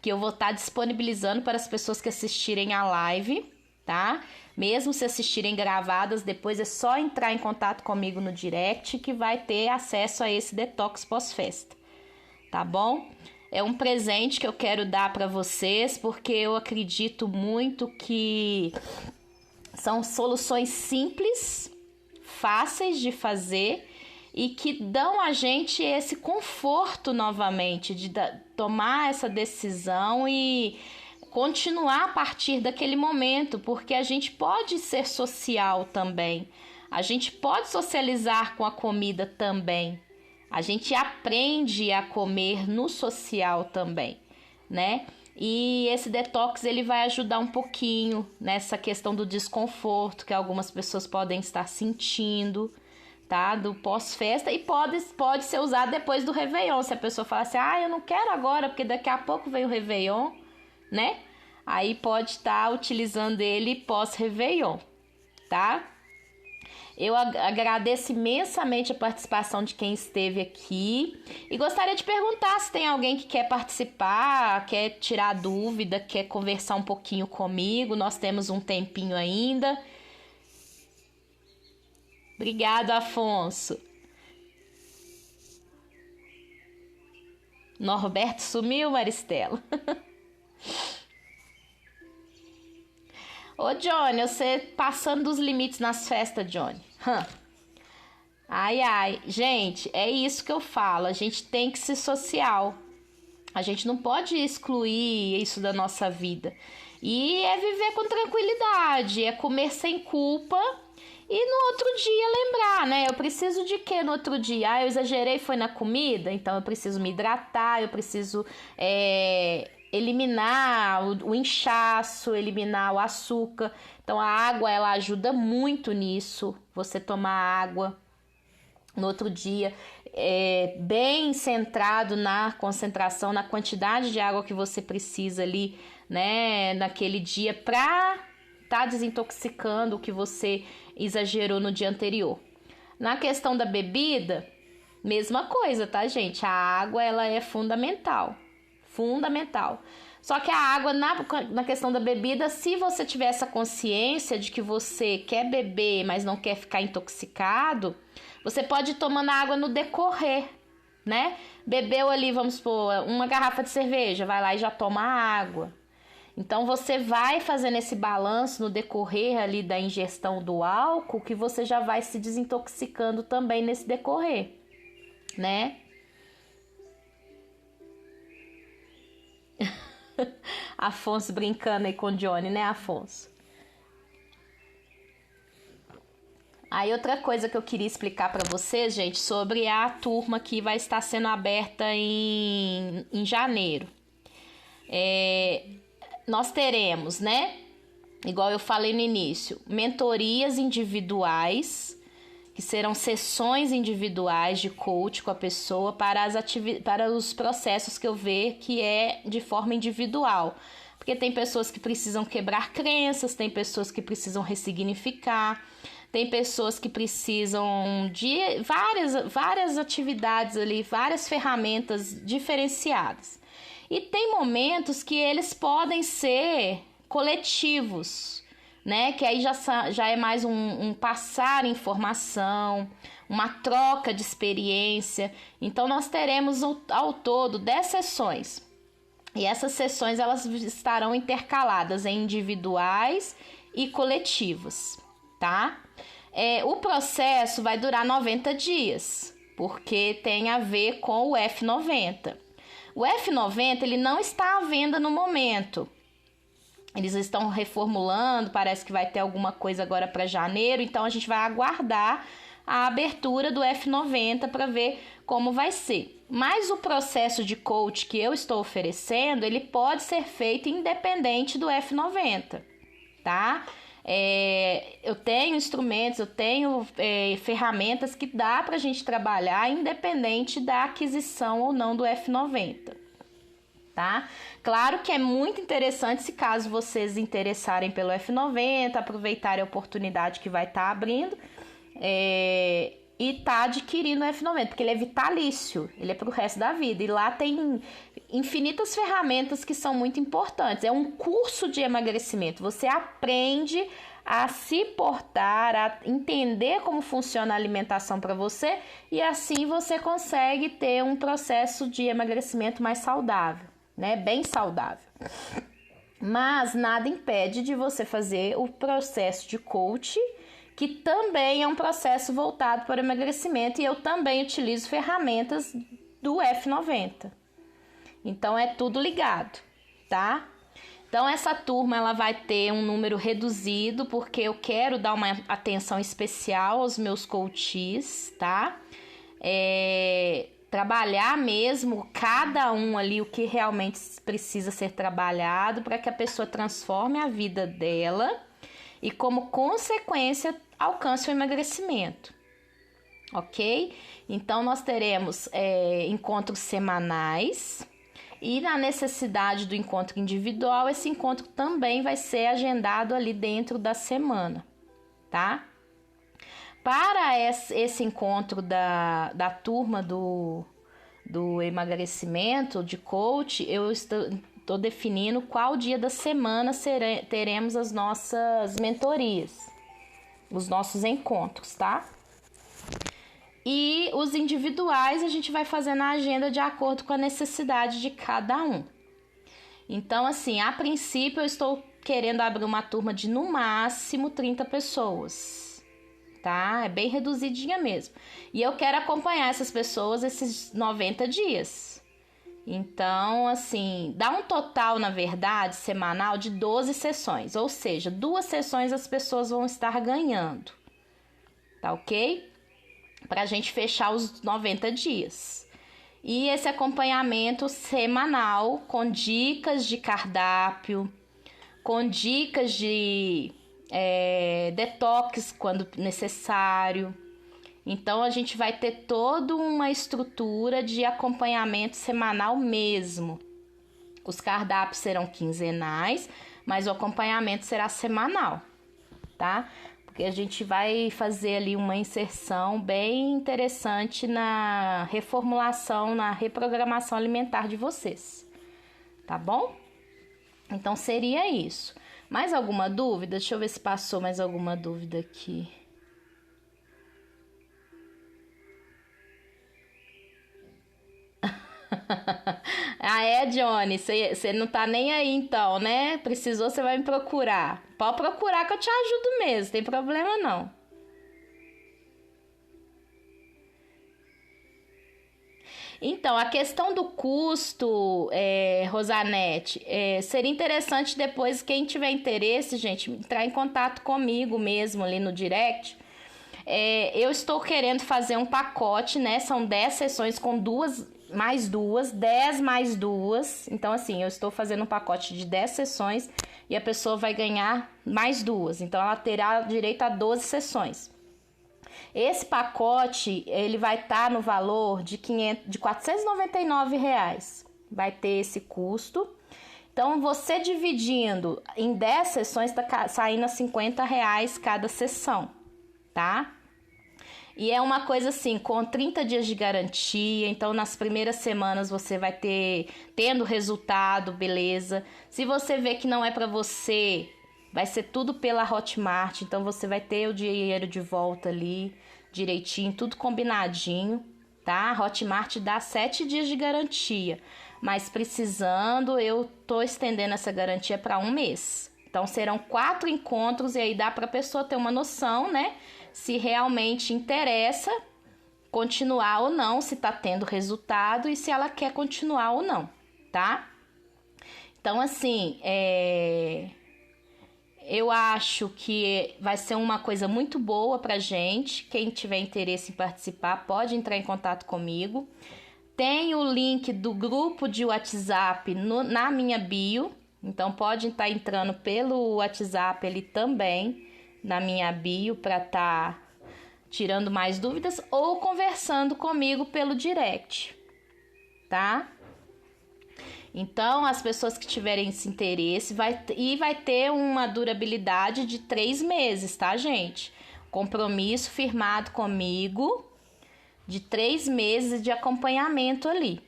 que eu vou estar disponibilizando para as pessoas que assistirem a live, tá? Mesmo se assistirem gravadas, depois é só entrar em contato comigo no direct que vai ter acesso a esse detox pós-festa, tá bom? É um presente que eu quero dar para vocês, porque eu acredito muito que são soluções simples, fáceis de fazer e que dão a gente esse conforto novamente de tomar essa decisão e continuar a partir daquele momento, porque a gente pode ser social também, a gente pode socializar com a comida também, a gente aprende a comer no social também, né? E esse detox ele vai ajudar um pouquinho nessa questão do desconforto que algumas pessoas podem estar sentindo, tá? Do pós-festa, e pode ser usado depois do Réveillon. Se a pessoa falar assim, eu não quero agora, porque daqui a pouco vem o Réveillon, né? Aí pode estar utilizando ele pós-Réveillon, tá? Eu agradeço imensamente a participação de quem esteve aqui e gostaria de perguntar se tem alguém que quer participar, quer tirar dúvida, quer conversar um pouquinho comigo. Nós temos um tempinho ainda. Obrigado, Afonso. Norberto sumiu, Maristela. Ô, Johnny, você passando dos limites nas festas, Johnny. Ai. Gente, é isso que eu falo. A gente tem que ser social. A gente não pode excluir isso da nossa vida. E é viver com tranquilidade, é comer sem culpa. E no outro dia lembrar, né? Eu preciso de quê no outro dia? Eu exagerei, foi na comida? Então eu preciso me hidratar, eu preciso eliminar o inchaço, eliminar o açúcar. Então a água, ela ajuda muito nisso. Você tomar água no outro dia, bem centrado na concentração, na quantidade de água que você precisa ali, né? Naquele dia pra tá desintoxicando o que você exagerou no dia anterior. Na questão da bebida, mesma coisa, tá, gente? A água, ela é fundamental. Só que a água, na questão da bebida, se você tiver essa consciência de que você quer beber, mas não quer ficar intoxicado, você pode ir tomando água no decorrer, né? Bebeu ali, vamos supor, uma garrafa de cerveja, vai lá e já toma água. Então, você vai fazendo esse balanço no decorrer ali da ingestão do álcool, que você já vai se desintoxicando também nesse decorrer, né? Afonso brincando aí com o Johnny, né, Afonso? Aí, outra coisa que eu queria explicar para vocês, gente, sobre a turma que vai estar sendo aberta em janeiro. Nós teremos, né, igual eu falei no início, mentorias individuais, que serão sessões individuais de coach com a pessoa para os processos que eu ver que é de forma individual. Porque tem pessoas que precisam quebrar crenças, tem pessoas que precisam ressignificar, tem pessoas que precisam de várias atividades ali, várias ferramentas diferenciadas. E tem momentos que eles podem ser coletivos, né? Que aí já é mais um passar informação, uma troca de experiência. Então, nós teremos ao todo 10 sessões. E essas sessões, elas estarão intercaladas em individuais e coletivas, tá? O processo vai durar 90 dias, porque tem a ver com o F90. O F90, ele não está à venda no momento. Eles estão reformulando, parece que vai ter alguma coisa agora para janeiro, então a gente vai aguardar a abertura do F90 para ver como vai ser. Mas o processo de coach que eu estou oferecendo, ele pode ser feito independente do F90, tá? Eu tenho instrumentos, eu tenho ferramentas que dá para a gente trabalhar independente da aquisição ou não do F90, tá? Claro que é muito interessante, se caso vocês interessarem pelo F90, aproveitarem a oportunidade que vai estar abrindo e tá adquirindo o F90, porque ele é vitalício, ele é pro resto da vida, e lá tem infinitas ferramentas que são muito importantes. É um curso de emagrecimento, você aprende a se portar, a entender como funciona a alimentação para você, e assim você consegue ter um processo de emagrecimento mais saudável, né? Bem saudável. Mas nada impede de você fazer o processo de coach, que também é um processo voltado para o emagrecimento, e eu também utilizo ferramentas do F90. Então é tudo ligado, tá? Então essa turma ela vai ter um número reduzido, porque eu quero dar uma atenção especial aos meus coaches, tá? Trabalhar mesmo cada um ali o que realmente precisa ser trabalhado para que a pessoa transforme a vida dela e, como consequência, alcance o emagrecimento, ok? Então nós teremos encontros semanais, e na necessidade do encontro individual, esse encontro também vai ser agendado ali dentro da semana, tá? Para esse encontro da turma do emagrecimento, de coach, eu estou definindo qual dia da semana teremos as nossas mentorias, os nossos encontros, tá? E os individuais a gente vai fazer na agenda de acordo com a necessidade de cada um. Então, assim, a princípio eu estou querendo abrir uma turma de no máximo 30 pessoas, tá? É bem reduzidinha mesmo. E eu quero acompanhar essas pessoas esses 90 dias. Então, assim, dá um total, na verdade, semanal de 12 sessões. Ou seja, 2 sessões as pessoas vão estar ganhando, tá ok? Para a gente fechar os 90 dias. E esse acompanhamento semanal com dicas de cardápio, com dicas de detox quando necessário. Então a gente vai ter toda uma estrutura de acompanhamento semanal mesmo. Os cardápios serão quinzenais, mas o acompanhamento será semanal, tá? Porque a gente vai fazer ali uma inserção bem interessante na reformulação, na reprogramação alimentar de vocês, tá bom? Então seria isso. Mais alguma dúvida? Deixa eu ver se passou mais alguma dúvida aqui. Johnny, você não tá nem aí então, né? Precisou, você vai me procurar. Pode procurar que eu te ajudo mesmo, tem problema não. Então, a questão do custo, Rosanete, seria interessante depois, quem tiver interesse, gente, entrar em contato comigo mesmo ali no direct. Eu estou querendo fazer um pacote, né? São 10 sessões com 10 mais 2. Então, assim, eu estou fazendo um pacote de 10 sessões e a pessoa vai ganhar mais 2. Então, ela terá direito a 12 sessões. Esse pacote, ele vai estar no valor de R$ 499. Vai ter esse custo. Então, você dividindo em 10 sessões, está saindo a R$ 50 cada sessão, tá? E é uma coisa assim, com 30 dias de garantia, então nas primeiras semanas você vai tendo resultado, beleza. Se você vê que não é para você, vai ser tudo pela Hotmart, então você vai ter o dinheiro de volta ali, direitinho, tudo combinadinho, tá? A Hotmart dá 7 dias de garantia, mas precisando, eu tô estendendo essa garantia para 1 mês. Então serão 4 encontros e aí dá para a pessoa ter uma noção, né? Se realmente interessa continuar ou não, se tá tendo resultado e se ela quer continuar ou não, tá? Então, assim, eu acho que vai ser uma coisa muito boa pra gente. Quem tiver interesse em participar, pode entrar em contato comigo. Tem o link do grupo de WhatsApp na minha bio, então pode estar entrando pelo WhatsApp ali também, na minha bio, para estar tirando mais dúvidas ou conversando comigo pelo direct, tá? Então, as pessoas que tiverem esse interesse vai ter uma durabilidade de 3 meses, tá, gente? Compromisso firmado comigo de 3 meses de acompanhamento ali,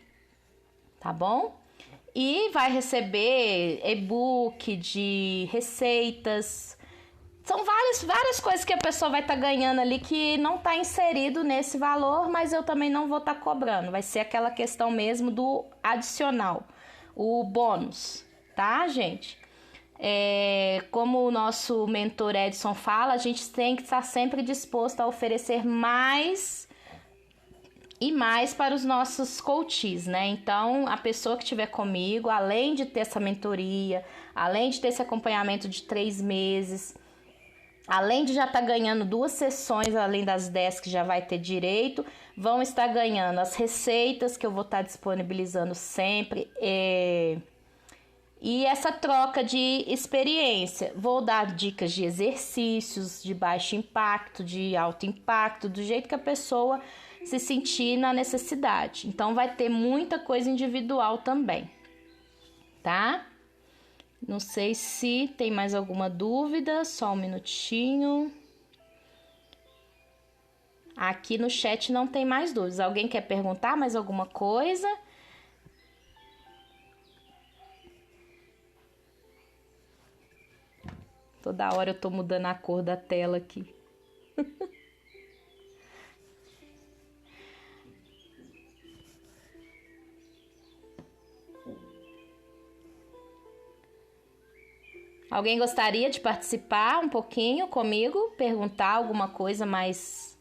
tá bom? E vai receber e-book de receitas, São várias coisas que a pessoa vai estar ganhando ali que não está inserido nesse valor, mas eu também não vou estar cobrando. Vai ser aquela questão mesmo do adicional, o bônus, tá, gente? Como o nosso mentor Edson fala, a gente tem que estar sempre disposto a oferecer mais e mais para os nossos coaches, né? Então, a pessoa que estiver comigo, além de ter essa mentoria, além de ter esse acompanhamento de 3 meses, além de já estar ganhando 2 sessões, além das 10 que já vai ter direito, vão estar ganhando as receitas que eu vou estar disponibilizando sempre, e essa troca de experiência. Vou dar dicas de exercícios de baixo impacto, de alto impacto, do jeito que a pessoa se sentir na necessidade. Então, vai ter muita coisa individual também, tá? Não sei se tem mais alguma dúvida, só um minutinho. Aqui no chat não tem mais dúvidas. Alguém quer perguntar mais alguma coisa? Toda hora eu tô mudando a cor da tela aqui. Alguém gostaria de participar um pouquinho comigo? Perguntar alguma coisa mais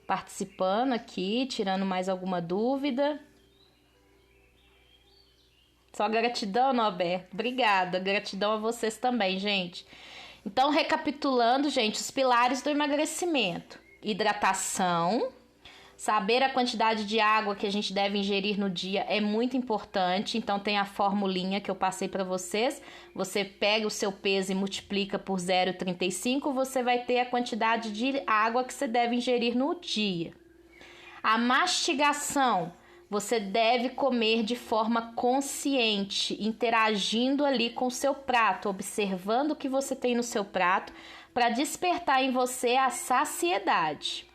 participando aqui, tirando mais alguma dúvida? Só gratidão, Norberto. Obrigada. Gratidão a vocês também, gente. Então, recapitulando, gente, os pilares do emagrecimento. Hidratação. Saber a quantidade de água que a gente deve ingerir no dia é muito importante. Então, tem a formulinha que eu passei para vocês. Você pega o seu peso e multiplica por 0,35, você vai ter a quantidade de água que você deve ingerir no dia. A mastigação. Você deve comer de forma consciente, interagindo ali com o seu prato, observando o que você tem no seu prato, para despertar em você a saciedade.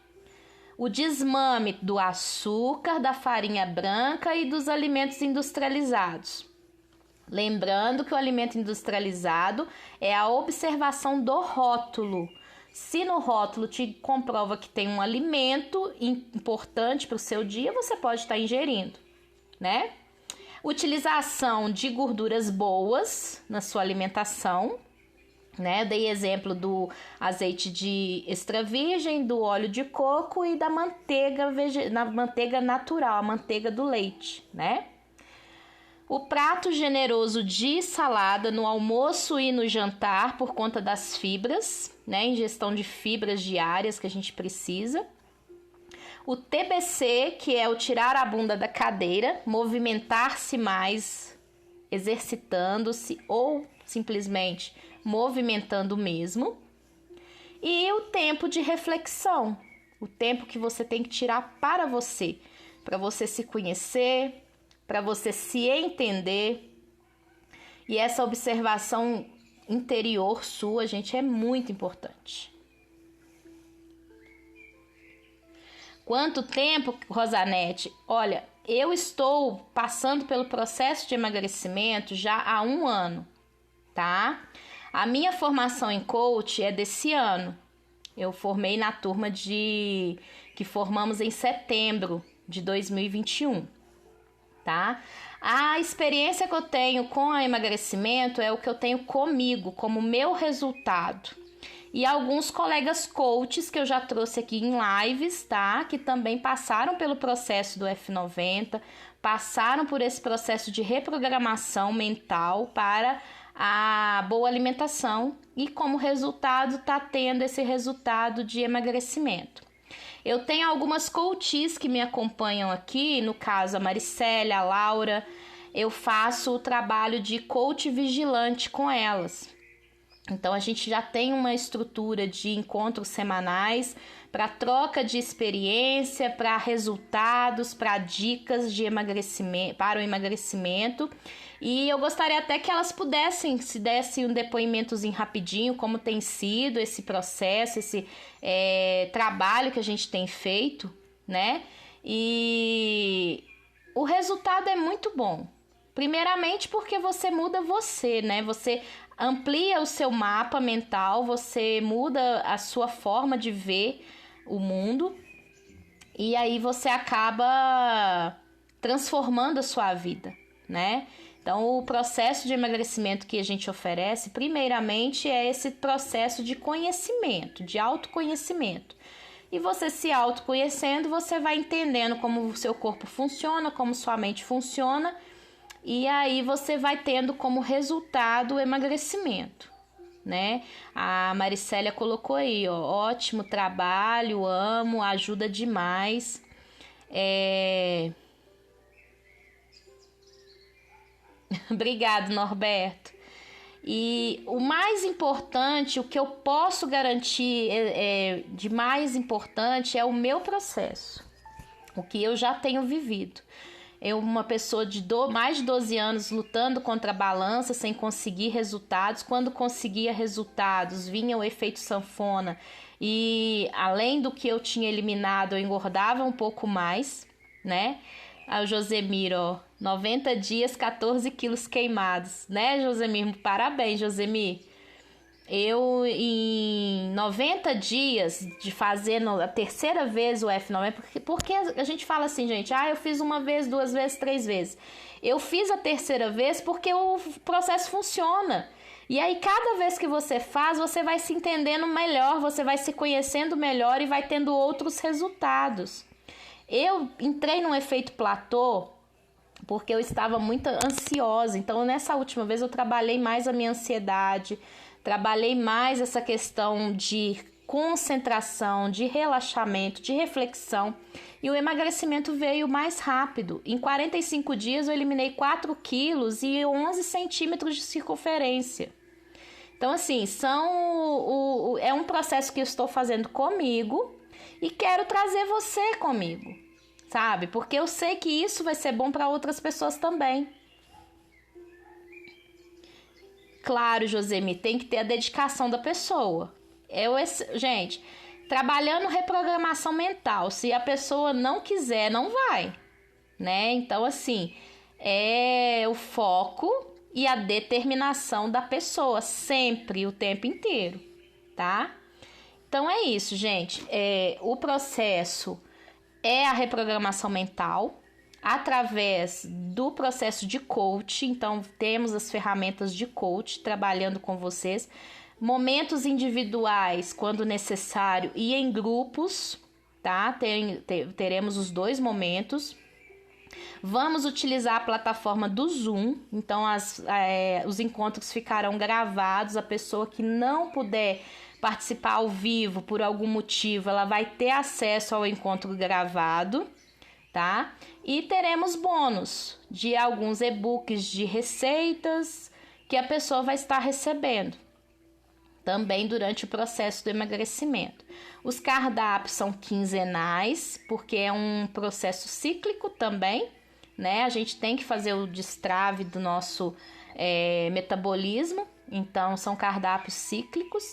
O desmame do açúcar, da farinha branca e dos alimentos industrializados. Lembrando que o alimento industrializado é a observação do rótulo. Se no rótulo te comprova que tem um alimento importante para o seu dia, você pode estar ingerindo, né? Utilização de gorduras boas na sua alimentação, né? Dei exemplo do azeite de extra virgem, do óleo de coco e da manteiga natural, a manteiga do leite, né? O prato generoso de salada no almoço e no jantar por conta das fibras, né? Ingestão de fibras diárias que a gente precisa. O TBC, que é o tirar a bunda da cadeira, movimentar-se mais, exercitando-se ou simplesmente movimentando mesmo. E o tempo de reflexão, o tempo que você tem que tirar para você se conhecer, para você se entender. E essa observação interior sua, gente, é muito importante. Quanto tempo, Rosanete? Olha, eu estou passando pelo processo de emagrecimento já há 1 ano, tá? A minha formação em coach é desse ano. Eu formei na turma que formamos em setembro de 2021, tá? A experiência que eu tenho com o emagrecimento é o que eu tenho comigo, como meu resultado. E alguns colegas coaches que eu já trouxe aqui em lives, tá? Que também passaram pelo processo do F90, passaram por esse processo de reprogramação mental para a boa alimentação e como resultado tá tendo esse resultado de emagrecimento. Eu tenho algumas coaches que me acompanham aqui, no caso a Maricele, a Laura. Eu faço o trabalho de coach vigilante com elas. Então, a gente já tem uma estrutura de encontros semanais para troca de experiência, para resultados, para dicas de emagrecimento, para o emagrecimento. E eu gostaria até que elas pudessem, se dessem um depoimentozinho rapidinho, como tem sido esse processo, esse trabalho que a gente tem feito, né? E o resultado é muito bom. Primeiramente porque você muda você, né? Você amplia o seu mapa mental, você muda a sua forma de ver o mundo e aí você acaba transformando a sua vida, né? Então, o processo de emagrecimento que a gente oferece, primeiramente, é esse processo de conhecimento, de autoconhecimento. E você se autoconhecendo, você vai entendendo como o seu corpo funciona, como sua mente funciona, e aí você vai tendo como resultado o emagrecimento, né? A Maricélia colocou aí, ó, ótimo trabalho, amo, ajuda demais. Obrigado, Norberto. E o mais importante, o que eu posso garantir de mais importante é o meu processo, o que eu já tenho vivido. Eu, uma pessoa de mais de 12 anos lutando contra a balança sem conseguir resultados. Quando conseguia resultados, vinha o efeito sanfona e além do que eu tinha eliminado, eu engordava um pouco mais, né? O Josemir, ó, 90 dias, 14 quilos queimados, né, Josemir? Parabéns, Josemir. Eu, em 90 dias de fazer a terceira vez o F90, porque a gente fala assim, gente, eu fiz uma vez, 2 vezes, 3 vezes. Eu fiz a terceira vez porque o processo funciona. E aí, cada vez que você faz, você vai se entendendo melhor, você vai se conhecendo melhor e vai tendo outros resultados. Eu entrei num efeito platô porque eu estava muito ansiosa. Então, nessa última vez, eu trabalhei mais a minha ansiedade, trabalhei mais essa questão de concentração, de relaxamento, de reflexão. E o emagrecimento veio mais rápido. Em 45 dias, eu eliminei 4 quilos e 11 centímetros de circunferência. Então, assim, é um processo que eu estou fazendo comigo e quero trazer você comigo, sabe? Porque eu sei que isso vai ser bom para outras pessoas também. Claro, Josemi, tem que ter a dedicação da pessoa. Gente, trabalhando reprogramação mental, se a pessoa não quiser, não vai, né? Então, assim, é o foco e a determinação da pessoa, sempre, o tempo inteiro, tá? Então, é isso, gente. O processo é a reprogramação mental, através do processo de coach. Então, temos as ferramentas de coach trabalhando com vocês, momentos individuais quando necessário e em grupos, tá? Teremos os 2 momentos. Vamos utilizar a plataforma do Zoom, então os encontros ficarão gravados. A pessoa que não puder participar ao vivo por algum motivo, ela vai ter acesso ao encontro gravado, tá? E teremos bônus de alguns e-books de receitas que a pessoa vai estar recebendo também durante o processo do emagrecimento. Os cardápios são quinzenais, porque é um processo cíclico também, né? A gente tem que fazer o destrave do nosso metabolismo, então são cardápios cíclicos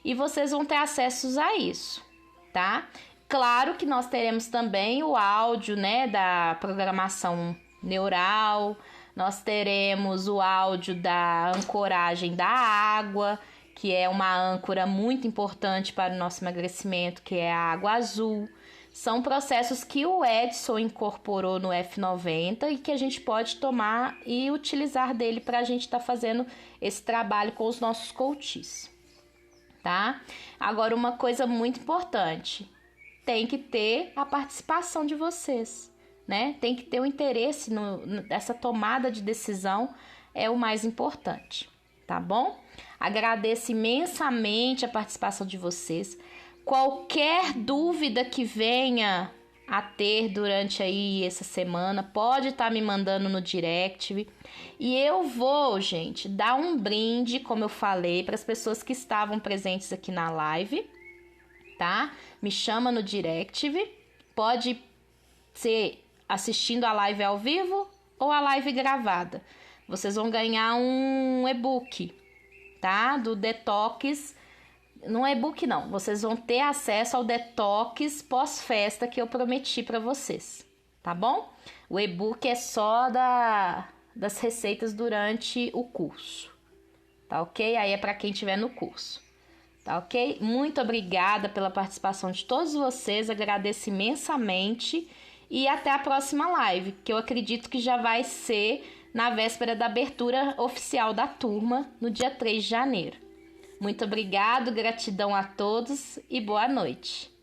e vocês vão ter acesso a isso, tá? Claro que nós teremos também o áudio, né, da programação neural, nós teremos o áudio da ancoragem da água, que é uma âncora muito importante para o nosso emagrecimento, que é a água azul. São processos que o Edson incorporou no F90 e que a gente pode tomar e utilizar dele para a gente estar fazendo esse trabalho com os nossos coaches, tá? Agora, uma coisa muito importante, tem que ter a participação de vocês, né? Tem que ter o interesse nessa tomada de decisão, é o mais importante, tá bom? Agradeço imensamente a participação de vocês. Qualquer dúvida que venha a ter durante aí essa semana, pode estar me mandando no direct. E eu vou, gente, dar um brinde, como eu falei, para as pessoas que estavam presentes aqui na live, tá? Me chama no direct. Pode ser assistindo a live ao vivo ou a live gravada. Vocês vão ganhar um e-book, tá? Do detox. Não é e-book não, vocês vão ter acesso ao detox pós-festa que eu prometi para vocês, tá bom? O e-book é só das receitas durante o curso, tá ok? Aí é para quem estiver no curso, tá ok? Muito obrigada pela participação de todos vocês, agradeço imensamente e até a próxima live, que eu acredito que já vai ser na véspera da abertura oficial da turma, no dia 3 de janeiro. Muito obrigado, gratidão a todos e boa noite.